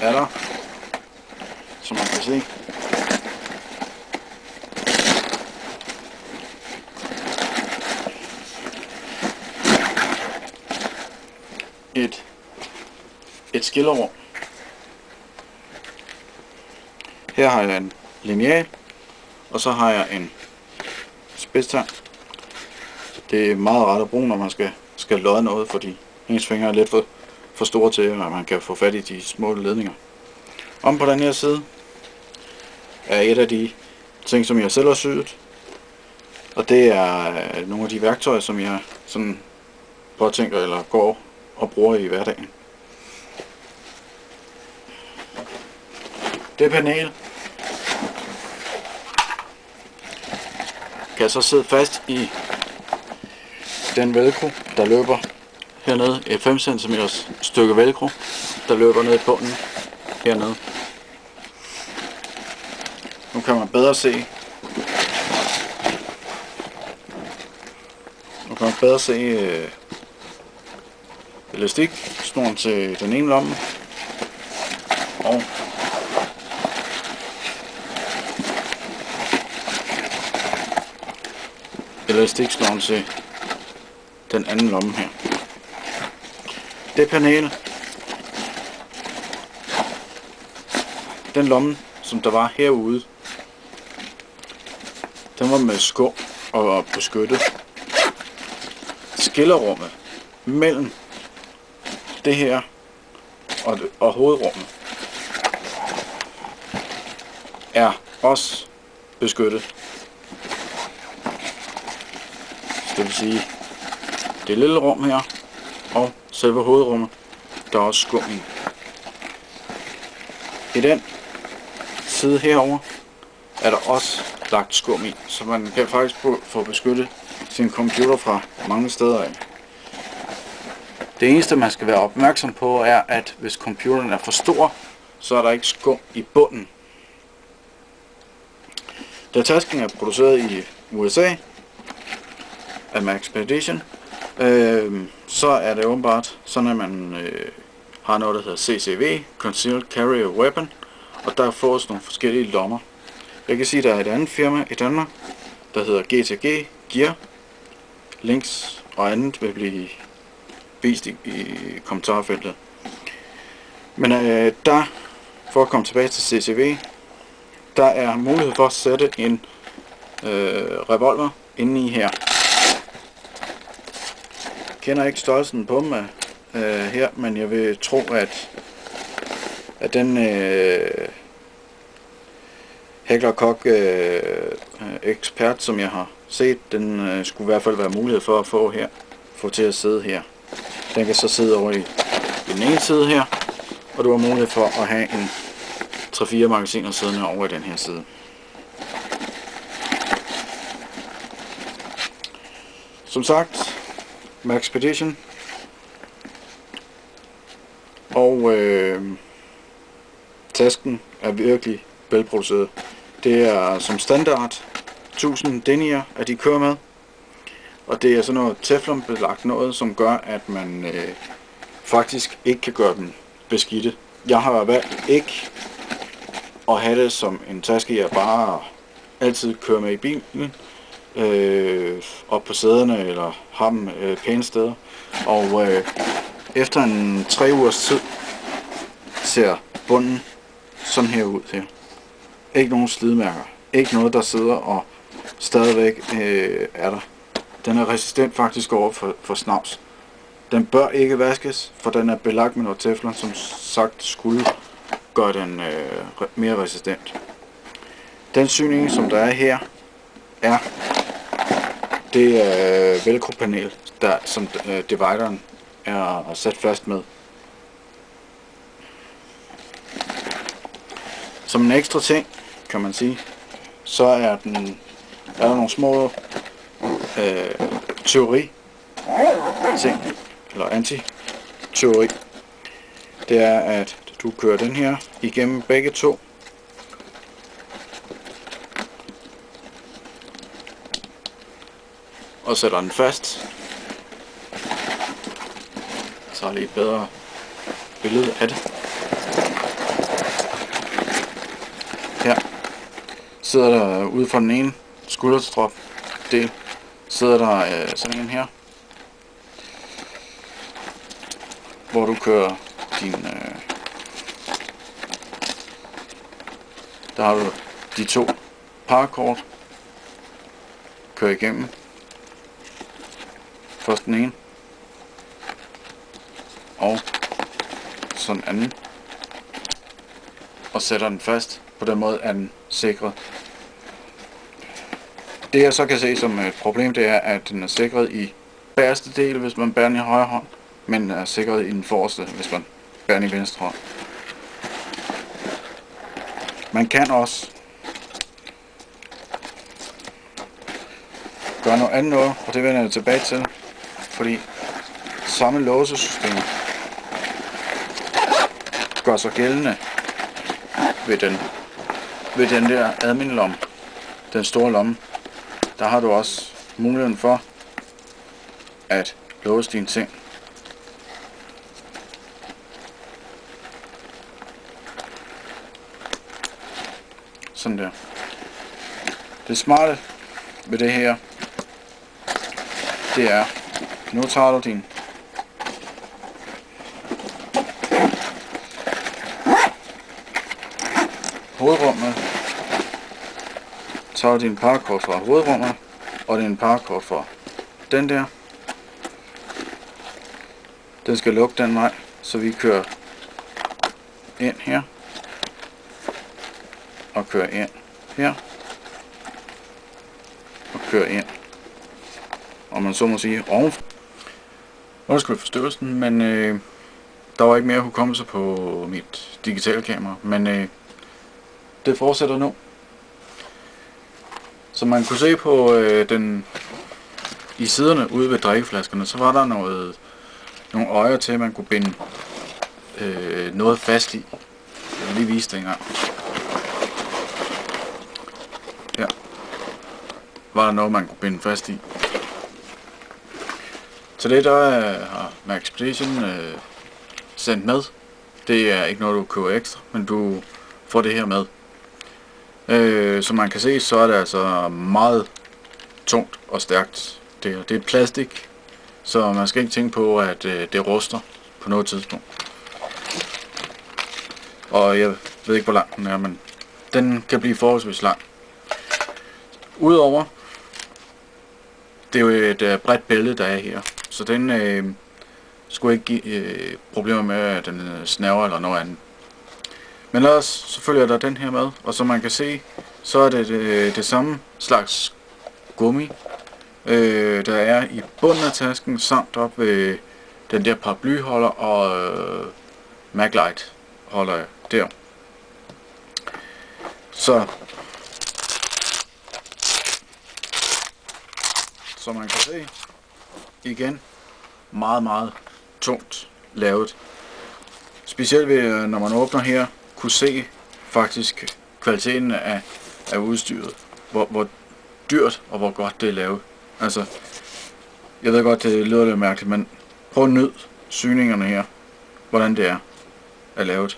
er der, som man kan se, et skillerum. Her har jeg en lineal, og så har jeg en spidsstang. Det er meget rart at bruge, når man skal lodde noget, fordi ens fingre er lidt for store til, at man kan få fat i de små ledninger. Om på den her side er et af de ting, som jeg selv har syet, og det er nogle af de værktøjer, som jeg sådan påtænker eller går og bruger i hverdagen. Det panel kan så sidde fast i den velcro, der løber hernede. Et 5 cm stykke velcro, der løber ned i bunden hernede. Nu kan man bedre se. Elastik-snoren til den ene lomme og elastik-snoren til den anden lomme her. Det panel, den lomme, som der var herude, den var med skum og beskyttet. Skillerummet mellem det her og hovedrummet er også beskyttet. Det vil sige, det lille rum her og selve hovedrummet, der er også skum i. I den side herover er der også lagt skum i, så man kan faktisk få beskyttet sin computer fra mange steder af. Det eneste man skal være opmærksom på er, at hvis computeren er for stor, så er der ikke skum i bunden. Da tasken er produceret i USA af Maxpedition, så er det åbenbart sådan, at man har noget, der hedder CCW, Concealed Carrier Weapon, og der fås nogle forskellige lommer. Jeg kan sige, at der er et andet firma i Danmark, der hedder GTG Gear. Links og andet vil blive vist i kommentarfeltet. Men der, for at komme tilbage til CCW, der er mulighed for at sætte en revolver inde i her. Jeg kender ikke størrelsen på dem her, men jeg vil tro, at den Heckler Koch ekspert, som jeg har set, den skulle i hvert fald være mulighed for at få til at sidde her. Den kan så sidde over i den ene side her, og du har mulighed for at have en 3-4 magasiner siddende over i den her side. Som sagt, Maxpedition, og tasken er virkelig velproduceret. Det er som standard 1000 denier, at de kører med, og det er sådan noget teflonbelagt noget, som gør, at man faktisk ikke kan gøre dem beskidte. Jeg har valgt ikke at have det som en taske, jeg bare altid kører med i bilen, op på sæderne eller har dem pæne steder. Og efter en 3 ugers tid ser bunden sådan her ud her. Ikke nogen slidmærker. Ikke noget, der sidder og stadigvæk er der. Den er resistent faktisk over for snavs. Den bør ikke vaskes, for den er belagt med noget teflon, som sagt skulle gøre den mere resistent. Den syning, som der er her, er det velcro-panel, som divideren er sat fast med. Som en ekstra ting, kan man sige, så er der nogle små teori ting, eller anti-teori. Det er, at du kører den her igennem begge to, og sætter den fast. Så har jeg lige et bedre billede af det. sidder der ude for den ene skulderstrop del, sidder der sådan en her, hvor du kører din, der har du de to paracord, kører igennem, først den ene, og så den anden, og sætter den fast. På den måde er den sikret. Det jeg så kan se som et problem, det er, at den er sikret i bagerste del, hvis man bærer den i højre hånd, men er sikret i den forreste, hvis man bærer den i venstre hånd. Man kan også gøre noget andet noget, og det vender jeg tilbage til, fordi samme låsesystem gør sig gældende ved den der admin-lomme, den store lomme. Der har du også muligheden for at låse dine ting. Sådan der. Det smarte ved det her, det er, nu tager du din hovedrummet, tager du din paracord fra hovedrummet, og din paracord fra den der. Den skal lukke den vej, så vi kører ind her, og kører ind her, og kører ind, og man så må sige ovenfor. Undskyld forstyrrelsen, men der var ikke mere hukommelse på mit digitale kamera, men det fortsætter nu. Som man kunne se på i siderne ude ved drikkeflaskerne, så var der nogle øjer til, at man kunne binde noget fast i. Jeg vil lige vise det engang. Her var der noget, man kunne binde fast i. Så det der har Maxpedition sendt med. Det er ikke noget, du køber ekstra, men du får det her med. Som man kan se, så er det altså meget tungt og stærkt. Det er plastik, så man skal ikke tænke på, at det ruster på noget tidspunkt. Og jeg ved ikke, hvor lang den er, men den kan blive forholdsvis lang. Udover, det er jo et bredt bælte, der er her, så den skulle ikke give problemer med, at den snæver eller noget andet. Men ellers så følger der den her med, og som man kan se, så er det det samme slags gummi, der er i bunden af tasken, samt op ved den der paraplyholder og Maglite holder der. Så som man kan se, igen, meget tungt lavet. Specielt ved, når man åbner her, kunne se faktisk kvaliteten af udstyret. Hvor dyrt og hvor godt det er lavet. Altså, jeg ved godt, det lyder lidt mærkeligt, men prøv at nyde syningerne her, hvordan det er lavet.